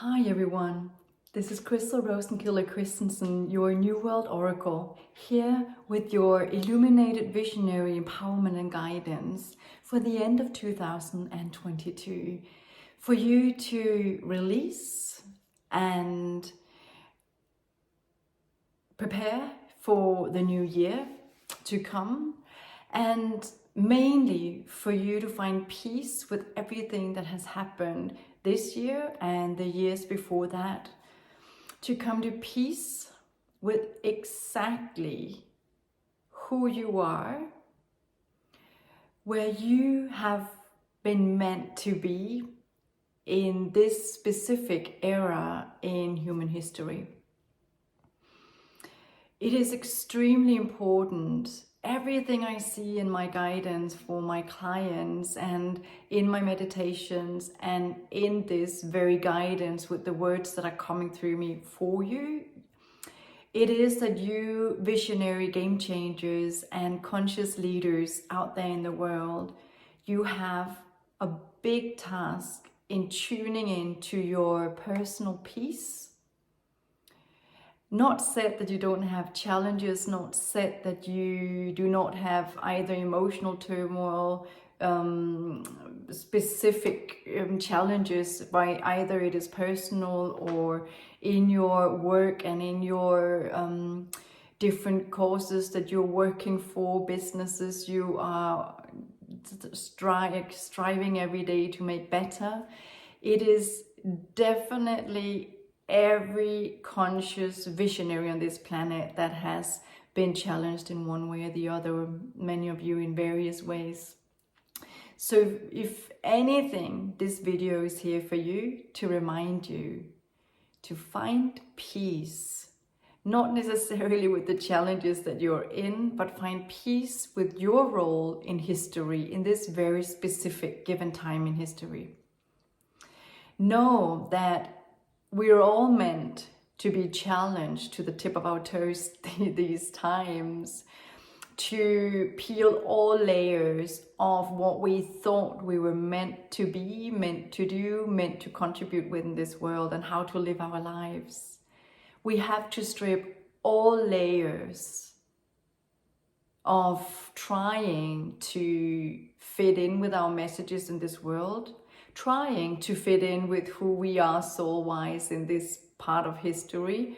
Hi everyone, this is Christel Rosenkilde Christensen, your New World Oracle, here with your Illuminated Visionary Empowerment and Guidance for the end of 2022, for you to release and prepare for the new year to come, and mainly for you to find peace with everything that has happened this year and the years before that, to come to peace with exactly who you are, where you have been meant to be in this specific era in human history. It is extremely important. Everything I see in my guidance for my clients and in my meditations and in this very guidance with the words that are coming through me for you, it is that you visionary game changers and conscious leaders out there in the world, you have a big task in tuning into your personal peace. Not said that you don't have challenges, not said that you do not have either emotional turmoil, specific challenges, by either it is personal or in your work and in your different causes that you're working for, businesses you are striving every day to make better. It is definitely every conscious visionary on this planet that has been challenged in one way or the other, many of you in various ways. So if anything, this video is here for you to remind you to find peace, not necessarily with the challenges that you're in, but find peace with your role in history, in this very specific given time in history. Know that we're all meant to be challenged to the tip of our toes these times, to peel all layers of what we thought we were meant to be, meant to do, meant to contribute within this world, and how to live our lives. We have to strip all layers of trying to fit in with our messages in this world, trying to fit in with who we are soul-wise in this part of history.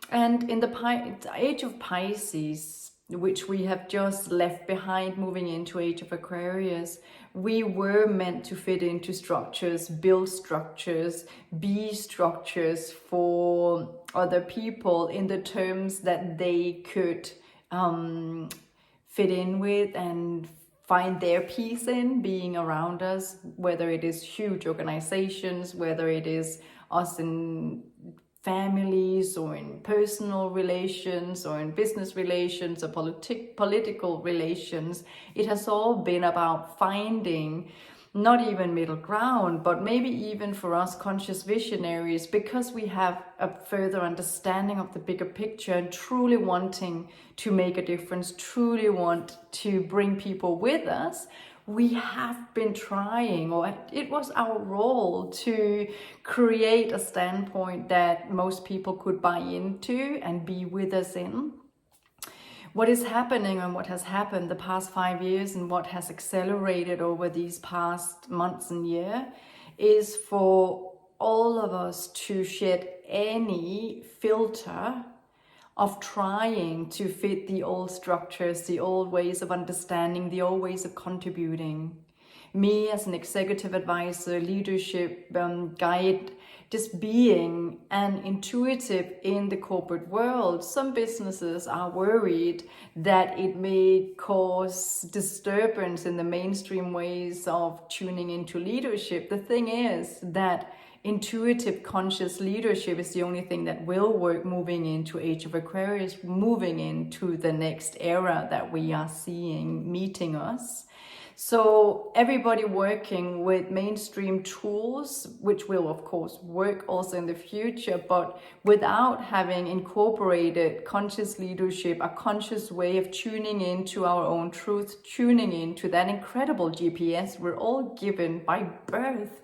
And in the age of Pisces, which we have just left behind, moving into age of Aquarius, we were meant to fit into structures, build structures, be structures for other people in the terms that they could fit in with and find their peace in being around us, whether it is huge organizations, whether it is us in families or in personal relations or in business relations or political relations. It has all been about finding not even middle ground, but maybe even for us conscious visionaries, because we have a further understanding of the bigger picture and truly wanting to make a difference, truly want to bring people with us. We have been trying, or it was our role to create a standpoint that most people could buy into and be with us in. What is happening and what has happened the past 5 years and what has accelerated over these past months and year is for all of us to shed any filter of trying to fit the old structures, the old ways of understanding, the old ways of contributing. Me as an executive advisor, leadership guide, just being an intuitive in the corporate world, some businesses are worried that it may cause disturbance in the mainstream ways of tuning into leadership. The thing is that intuitive conscious leadership is the only thing that will work moving into age of Aquarius, moving into the next era that we are seeing meeting us. So everybody working with mainstream tools, which will of course work also in the future, but without having incorporated conscious leadership, a conscious way of tuning into our own truth, tuning into that incredible GPS we're all given by birth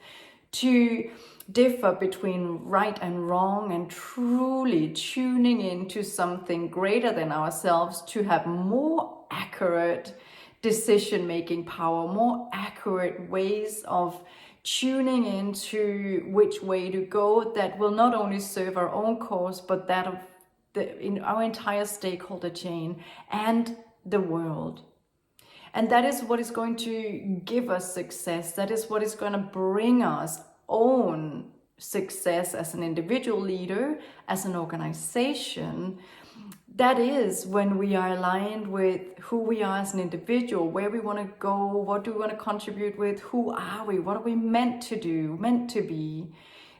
to differ between right and wrong, and truly tuning into something greater than ourselves to have more accurate decision-making power, more accurate ways of tuning into which way to go that will not only serve our own cause, but that of in our entire stakeholder chain and the world. And that is what is going to give us success. That is what is going to bring us own success as an individual leader, as an organization. That is when we are aligned with who we are as an individual, where we want to go, what do we want to contribute with, who are we, what are we meant to do, meant to be.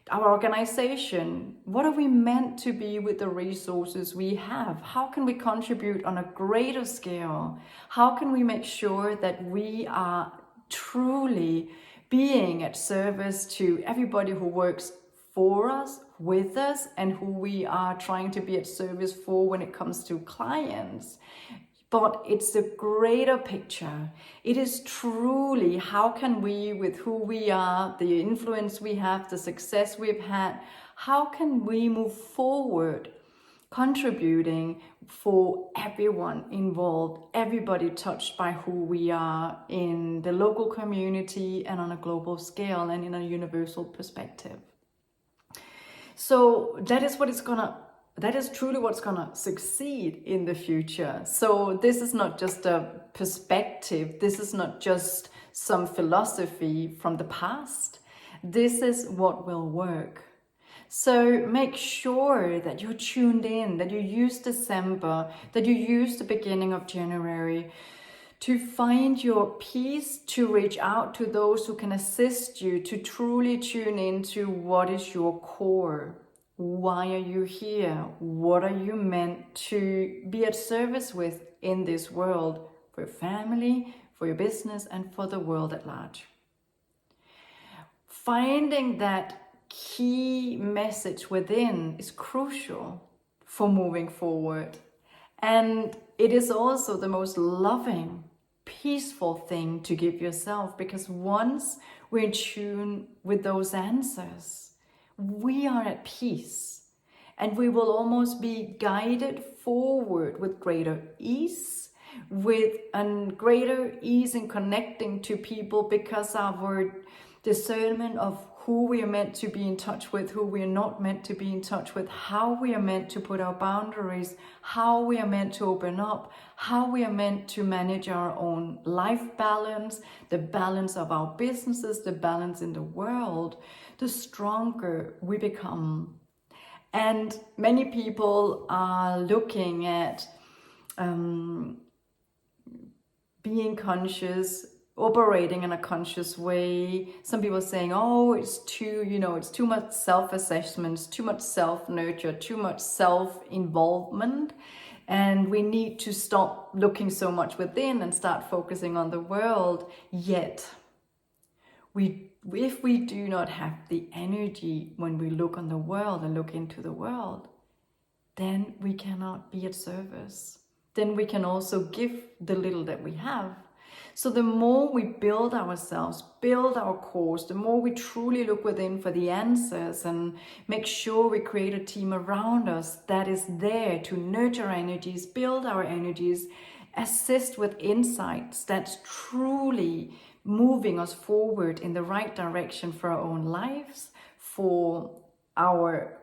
Our organization, what are we meant to be with the resources we have? How can we contribute on a greater scale? How can we make sure that we are truly being at service to everybody who works for us, with us, and who we are trying to be at service for when it comes to clients? But it's the greater picture. It is truly how can we, with who we are, the influence we have, the success we've had, how can we move forward contributing for everyone involved, everybody touched by who we are in the local community and on a global scale and in a universal perspective. So that is truly what's gonna succeed in the future. So this is not just a perspective. This is not just some philosophy from the past. This is what will work. So make sure that you're tuned in, that you use December, that you use the beginning of January to find your peace, to reach out to those who can assist you, to truly tune into what is your core. Why are you here? What are you meant to be at service with in this world, for your family, for your business, and for the world at large? Finding that key message within is crucial for moving forward. And it is also the most loving, peaceful thing to give yourself, because once we're in tune with those answers, we are at peace, and we will almost be guided forward with greater ease, with a greater ease in connecting to people, because our discernment of who we are meant to be in touch with, who we are not meant to be in touch with, how we are meant to put our boundaries, how we are meant to open up, how we are meant to manage our own life balance, the balance of our businesses, the balance in the world, the stronger we become. And many people are looking at being conscious, operating in a conscious way. Some people are saying, oh, it's too much self-assessments, too much self-nurture, too much self-involvement. And we need to stop looking so much within and start focusing on the world. Yet, if we do not have the energy when we look on the world and look into the world, then we cannot be at service. Then we can also give the little that we have. So the more we build ourselves, build our course, the more we truly look within for the answers and make sure we create a team around us that is there to nurture our energies, build our energies, assist with insights that's truly moving us forward in the right direction for our own lives, for our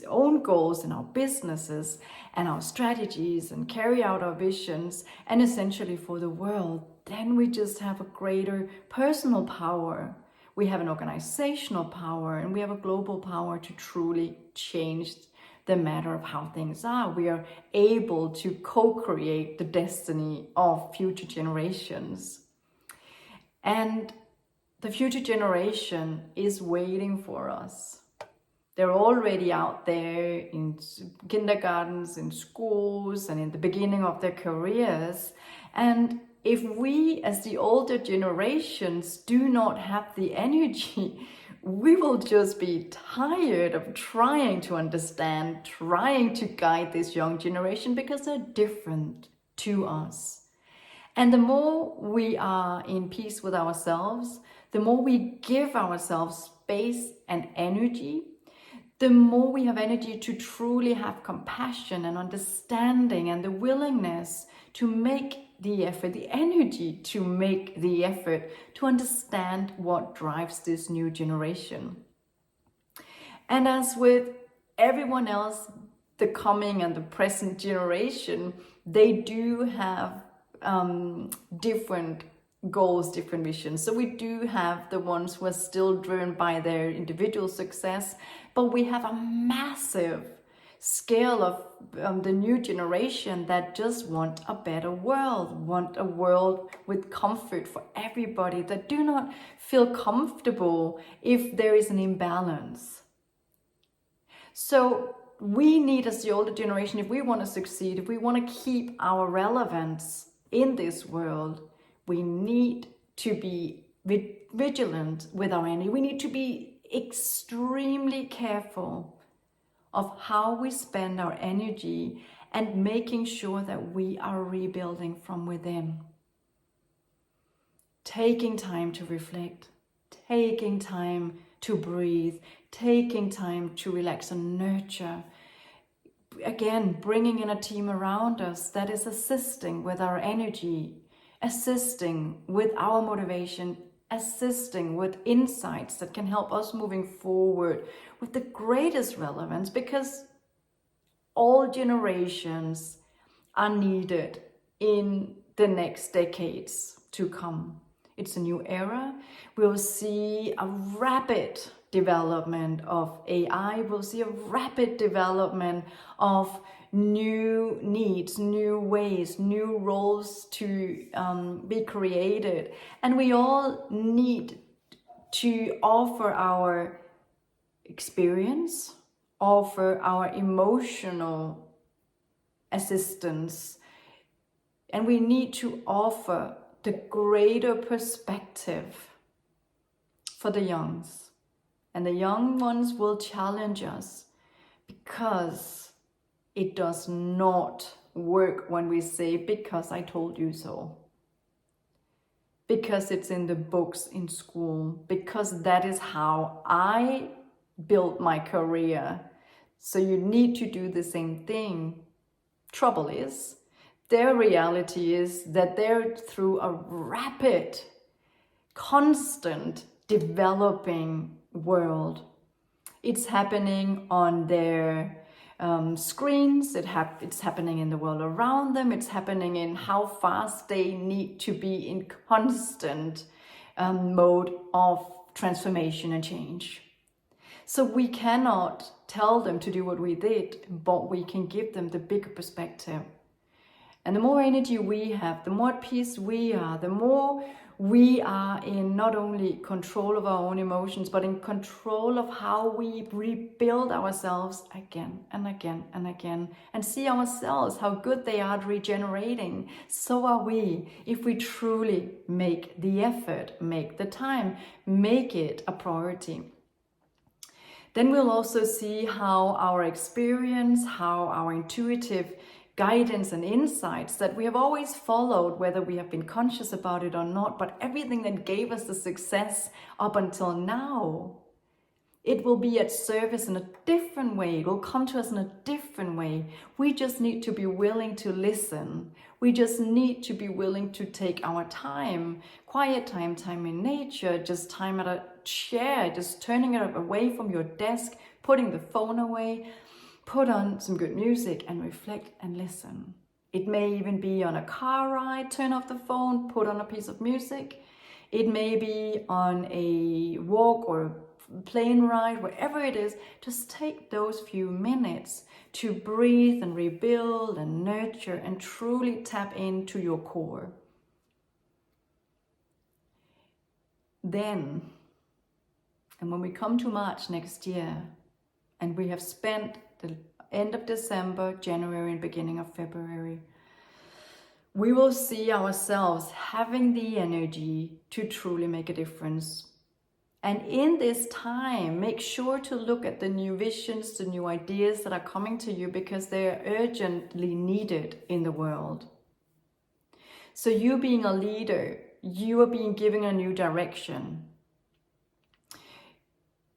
own goals in our businesses and our strategies, and carry out our visions, and essentially for the world, then we just have a greater personal power. We have an organizational power, and we have a global power to truly change the matter of how things are. We are able to co-create the destiny of future generations. And the future generation is waiting for us. They're already out there in kindergartens, in schools, and in the beginning of their careers. And if we, as the older generations, do not have the energy, we will just be tired of trying to understand, trying to guide this young generation, because they're different to us. And the more we are in peace with ourselves, the more we give ourselves space and energy, the more we have energy to truly have compassion and understanding and the willingness to make the effort, the energy to make the effort to understand what drives this new generation. And as with everyone else, the coming and the present generation, they do have different goals, different visions. So we do have the ones who are still driven by their individual success, but we have a massive scale of the new generation that just want a better world, want a world with comfort for everybody, that do not feel comfortable if there is an imbalance. So we need, as the older generation, if we want to succeed, if we want to keep our relevance in this world, we need to be vigilant with our energy. We need to be extremely careful of how we spend our energy and making sure that we are rebuilding from within. Taking time to reflect, taking time to breathe, taking time to relax and nurture. Again, bringing in a team around us that is assisting with our energy, assisting with our motivation, assisting with insights that can help us moving forward with the greatest relevance, because all generations are needed in the next decades to come. It's a new era. We'll see a rapid development of AI. We'll see a rapid development of new needs, new ways, new roles to be created. And we all need to offer our experience, offer our emotional assistance, and we need to offer the greater perspective for the youngs. And the young ones will challenge us, because it does not work when we say, because I told you so. Because it's in the books in school. Because that is how I built my career. So you need to do the same thing. Trouble is, their reality is that they're through a rapid, constant developing world. It's happening on their screens, it's happening in the world around them, it's happening in how fast they need to be in constant mode of transformation and change. So we cannot tell them to do what we did, but we can give them the bigger perspective. And the more energy we have, the more at peace we are, the more we are in not only control of our own emotions, but in control of how we rebuild ourselves again and again and again, and see ourselves, how good they are at regenerating. So are we, if we truly make the effort, make the time, make it a priority. Then we'll also see how our experience, how our intuitive guidance and insights that we have always followed, whether we have been conscious about it or not, but everything that gave us the success up until now, it will be at service in a different way. It will come to us in a different way. We just need to be willing to listen. We just need to be willing to take our time, quiet time, time in nature, just time at a chair, just turning it away from your desk, putting the phone away, put on some good music and reflect and listen. It may even be on a car ride, turn off the phone, put on a piece of music. It may be on a walk or a plane ride, wherever it is. Just take those few minutes to breathe and rebuild and nurture and truly tap into your core. Then, and when we come to March next year, and we have spent the end of December, January, and beginning of February, we will see ourselves having the energy to truly make a difference. And in this time, make sure to look at the new visions, the new ideas that are coming to you, because they are urgently needed in the world. So you being a leader, you are being given a new direction.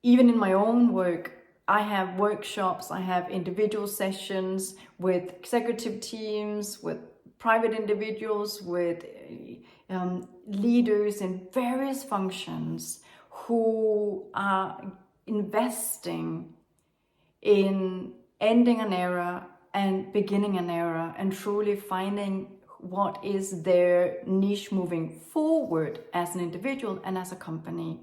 even in my own work, I have workshops, I have individual sessions with executive teams, with private individuals, with leaders in various functions who are investing in ending an era and beginning an era and truly finding what is their niche moving forward as an individual and as a company,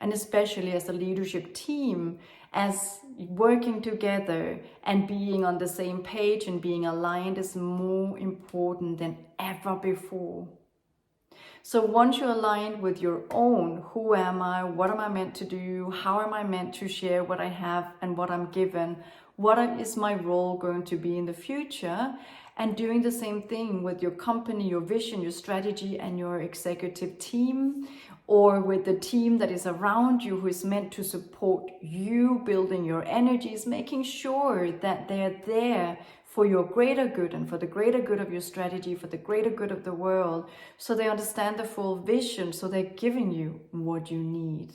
and especially as a leadership team, as working together and being on the same page and being aligned is more important than ever before. So once you're aligned with your own, who am I, what am I meant to do, how am I meant to share what I have and what I'm given, what is my role going to be in the future, and doing the same thing with your company, your vision, your strategy, and your executive team, or with the team that is around you who is meant to support you building your energies, making sure that they're there for your greater good and for the greater good of your strategy, for the greater good of the world, so they understand the full vision, so they're giving you what you need.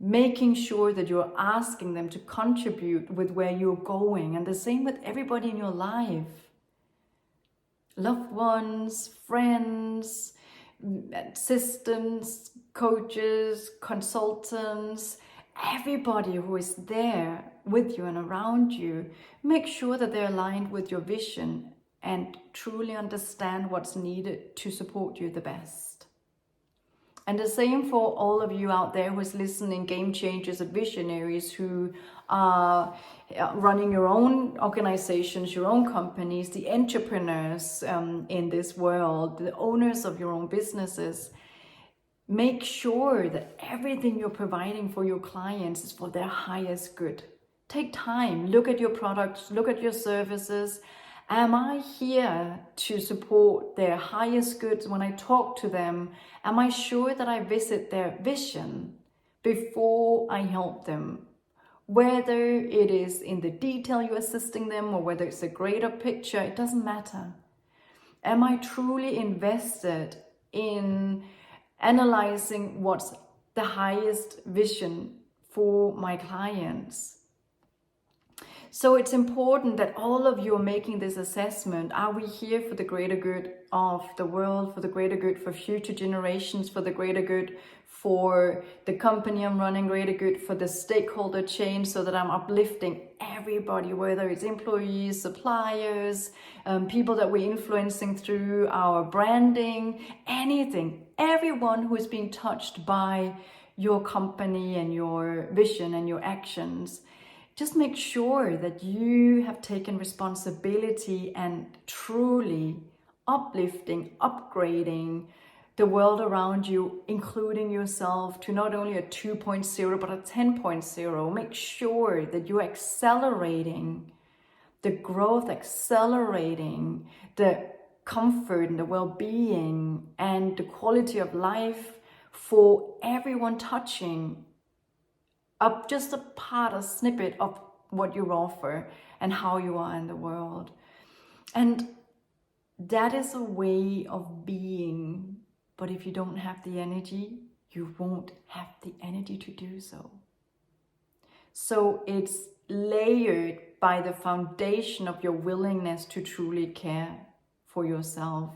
Making sure that you're asking them to contribute with where you're going, and the same with everybody in your life. Loved ones, friends, assistants, coaches, consultants, everybody who is there with you and around you, make sure that they're aligned with your vision and truly understand what's needed to support you the best. And the same for all of you out there who is listening, game changers and visionaries who are running your own organizations, your own companies, the entrepreneurs in this world, the owners of your own businesses. Make sure that everything you're providing for your clients is for their highest good. Take time, look at your products, look at your services. Am I here to support their highest goods when I talk to them? Am I sure that I visit their vision before I help them? Whether it is in the detail you're assisting them or whether it's a greater picture, it doesn't matter. Am I truly invested in analyzing what's the highest vision for my clients? So it's important that all of you are making this assessment. Are we here for the greater good of the world, for the greater good for future generations, for the greater good for the company I'm running, greater good for the stakeholder chain, so that I'm uplifting everybody, whether it's employees, suppliers, people that we're influencing through our branding, anything, everyone who is being touched by your company and your vision and your actions. Just make sure that you have taken responsibility and truly uplifting, upgrading the world around you, including yourself, to not only a 2.0 but a 10.0. Make sure that you're accelerating the growth, accelerating the comfort and the well-being and the quality of life for everyone touching up just a part, a snippet of what you offer and how you are in the world. And that is a way of being. But if you don't have the energy, you won't have the energy to do so. So it's layered by the foundation of your willingness to truly care for yourself.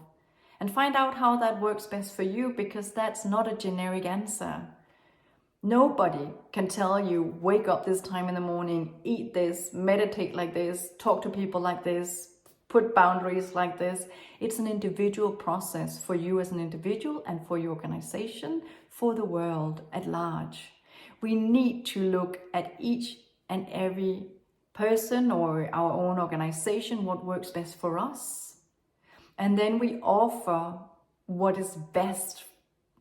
And find out how that works best for you, because that's not a generic answer. Nobody can tell you, wake up this time in the morning, eat this, meditate like this, talk to people like this, put boundaries like this. It's an individual process for you as an individual and for your organization, for the world at large. We need to look at each and every person or our own organization, what works best for us. And then we offer what is best,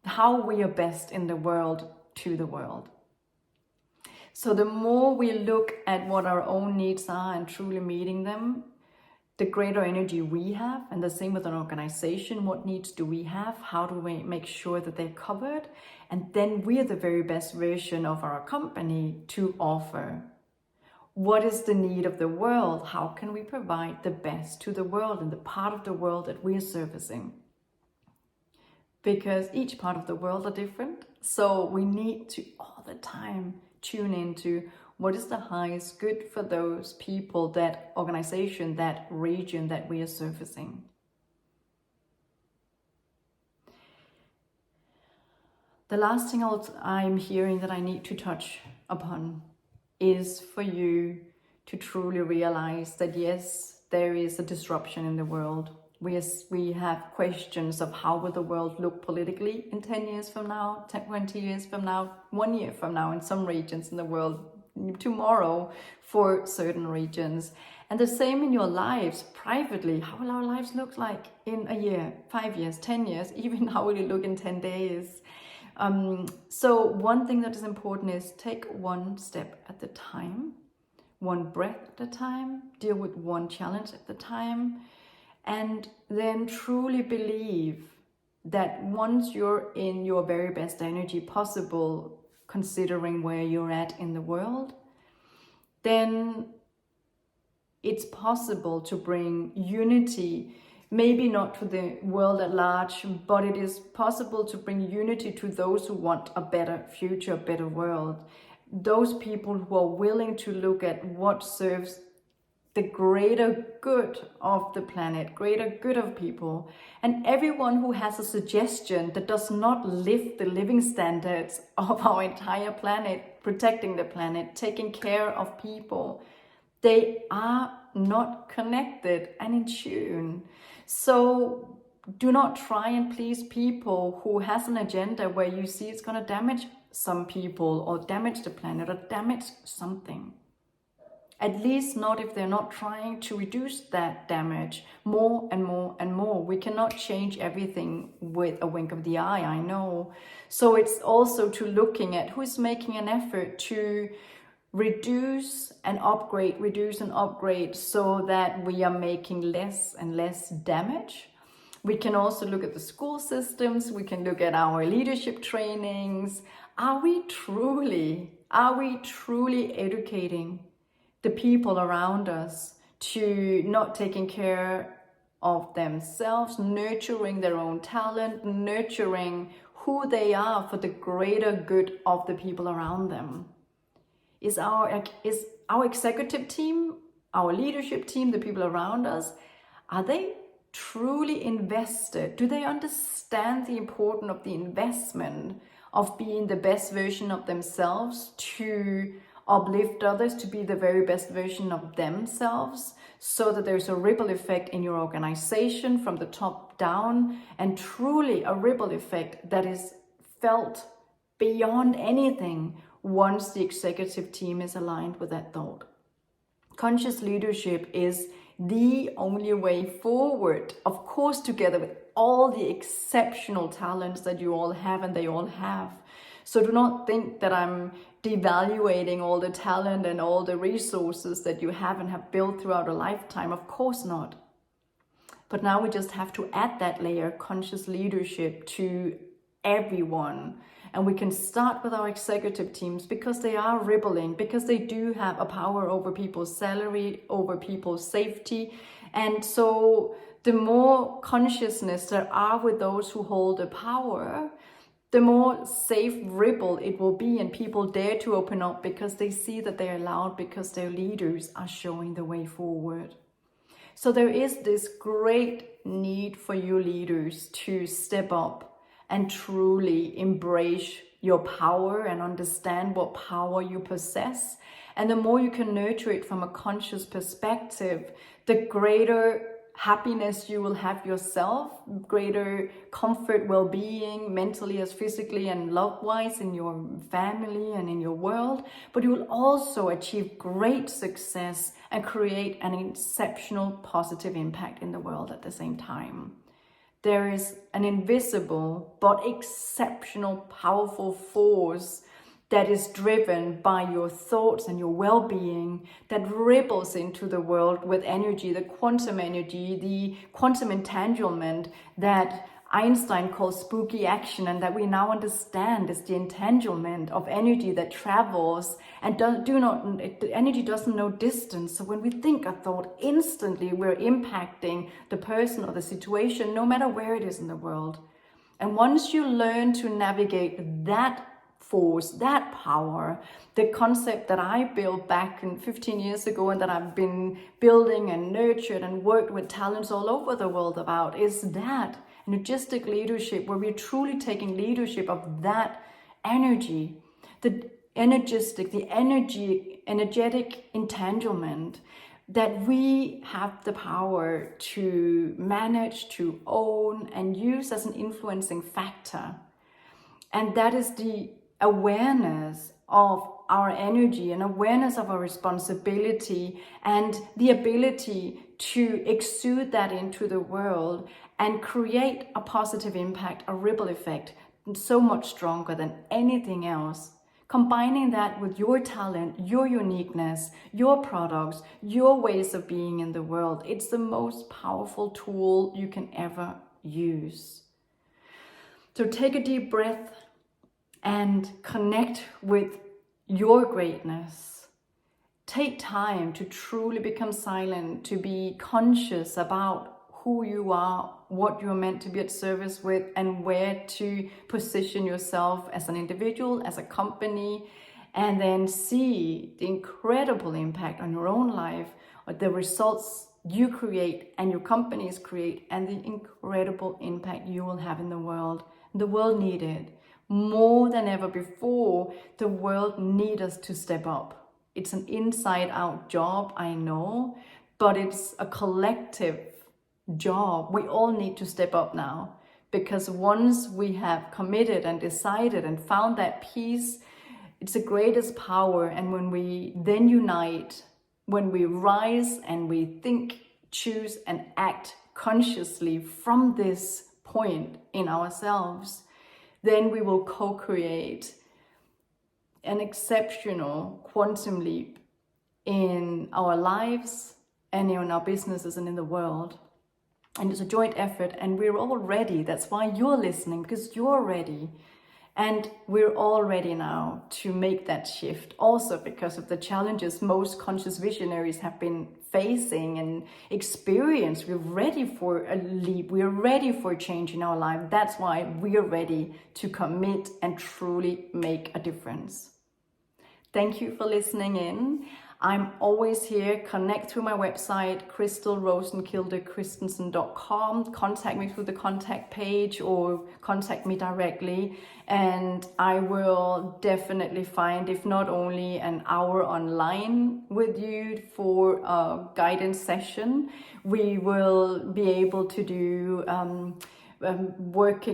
how we are best in the world, to the world. So the more we look at what our own needs are and truly meeting them, the greater energy we have. And the same with an organization. What needs do we have? How do we make sure that they're covered? And then we are the very best version of our company to offer. What is the need of the world? How can we provide the best to the world and the part of the world that we are servicing? Because each part of the world are different. So we need to all the time tune into what is the highest good for those people, that organization, that region that we are servicing. The last thing I'm hearing that I need to touch upon is for you to truly realize that yes, there is a disruption in the world. We have questions of how will the world look politically in 10 years from now, 20 years from now, 1 year from now in some regions in the world, tomorrow for certain regions. And the same in your lives privately. How will our lives look like in a year, 5 years, 10 years, even how will it look in 10 days? So one thing that is important is take one step at a time, one breath at a time, deal with one challenge at a time, and then truly believe that once you're in your very best energy possible, considering where you're at in the world, then it's possible to bring unity, maybe not to the world at large, but it is possible to bring unity to those who want a better future, a better world. Those people who are willing to look at what serves the greater good of the planet, greater good of people. And everyone who has a suggestion that does not lift the living standards of our entire planet, protecting the planet, taking care of people, they are not connected and in tune. So do not try and please people who has an agenda where you see it's going to damage some people or damage the planet or damage something. At least not if they're not trying to reduce that damage more and more and more. We cannot change everything with a wink of the eye, I know. So it's also to looking at who is making an effort to reduce and upgrade so that we are making less and less damage. We can also look at the school systems. We can look at our leadership trainings. Are we truly educating the people around us to not taking care of themselves, nurturing their own talent, nurturing who they are for the greater good of the people around them? Is our executive team, our leadership team, the people around us, are they truly invested? Do they understand the importance of the investment of being the best version of themselves, to uplift others, to be the very best version of themselves, so that there's a ripple effect in your organization from the top down, and truly a ripple effect that is felt beyond anything once the executive team is aligned with that thought. Conscious leadership is the only way forward, of course, together with all the exceptional talents that you all have and they all have. So do not think that I'm devaluating all the talent and all the resources that you have and have built throughout a lifetime. Of course not. But now we just have to add that layer, conscious leadership, to everyone. And we can start with our executive teams because they are rippling, because they do have a power over people's salary, over people's safety. And so the more consciousness there are with those who hold the power, the more safe ripple it will be, and people dare to open up because they see that they're allowed, because their leaders are showing the way forward. So there is this great need for you leaders to step up and truly embrace your power and understand what power you possess. And the more you can nurture it from a conscious perspective, the greater happiness you will have yourself, greater comfort, well-being, mentally as physically and love-wise, in your family and in your world. But you will also achieve great success and create an exceptional positive impact in the world at the same time. There is an invisible but exceptional powerful force that is driven by your thoughts and your well-being, that ripples into the world with energy, the quantum entanglement that Einstein calls spooky action, and that we now understand is the entanglement of energy that travels and energy doesn't know distance. So when we think a thought, instantly we're impacting the person or the situation, no matter where it is in the world. And once you learn to navigate that force, that power, the concept that I built back in 15 years ago and that I've been building and nurtured and worked with talents all over the world about, is that energetic leadership, where we're truly taking leadership of that energy, the energetic entanglement that we have the power to manage, to own, and use as an influencing factor. And that is the awareness of our energy and awareness of our responsibility and the ability to exude that into the world and create a positive impact, a ripple effect, so much stronger than anything else. Combining that with your talent, your uniqueness, your products, your ways of being in the world, it's the most powerful tool you can ever use. So take a deep breath and connect with your greatness. Take time to truly become silent, to be conscious about who you are, what you're meant to be at service with, and where to position yourself as an individual, as a company, and then see the incredible impact on your own life, or the results you create and your companies create, and the incredible impact you will have in the world. The world needs it. More than ever before, the world needs us to step up. It's an inside-out job, I know, but it's a collective job. We all need to step up now, because once we have committed and decided and found that peace, it's the greatest power. And when we then unite, when we rise and we think, choose, and act consciously from this point in ourselves, then we will co-create an exceptional quantum leap in our lives and in our businesses and in the world. And it's a joint effort, and we're all ready. That's why you're listening, because you're ready. And we're all ready now to make that shift, also because of the challenges most conscious visionaries have been facing and experienced. We're ready for a leap. We're ready for change in our life. That's why we're ready to commit and truly make a difference. Thank you for listening in. I'm always here. Connect through my website, christelrosenkildechristensen.com. Contact me through the contact page or contact me directly. And I will definitely find, if not only an hour online with you for a guidance session, we will be able to do work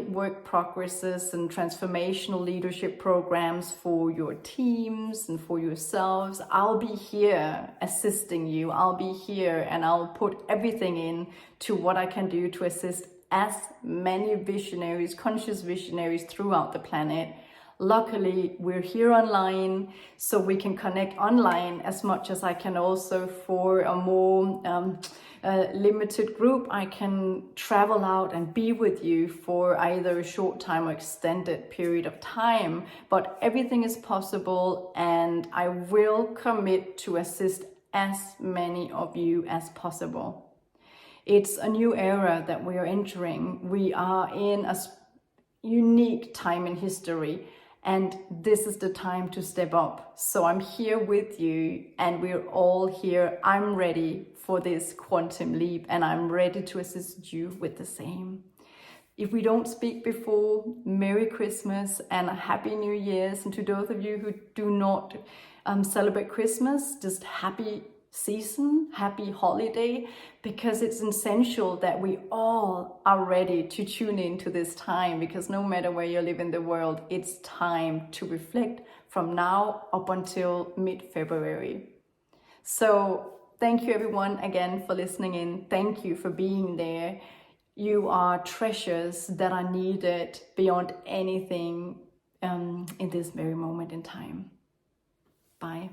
progresses and transformational leadership programs for your teams and for yourselves. I'll be here assisting you. I'll be here and I'll put everything in to what I can do to assist as many visionaries, conscious visionaries throughout the planet. Luckily, we're here online, so we can connect online as much as I can also for a more limited group. I can travel out and be with you for either a short time or extended period of time, but everything is possible, and I will commit to assist as many of you as possible. It's a new era that we are entering. We are in a unique time in history, and this is the time to step up. So I'm here with you, and we're all here. I'm ready for this quantum leap, and I'm ready to assist you with the same. If we don't speak before, Merry Christmas and a Happy New Year's. And to those of you who do not celebrate Christmas, just happy season, happy holiday, because it's essential that we all are ready to tune into this time, because no matter where you live in the world, it's time to reflect from now up until mid-February. So thank you everyone again for listening in. Thank you for being there. You are treasures that are needed beyond anything in this very moment in time. Bye.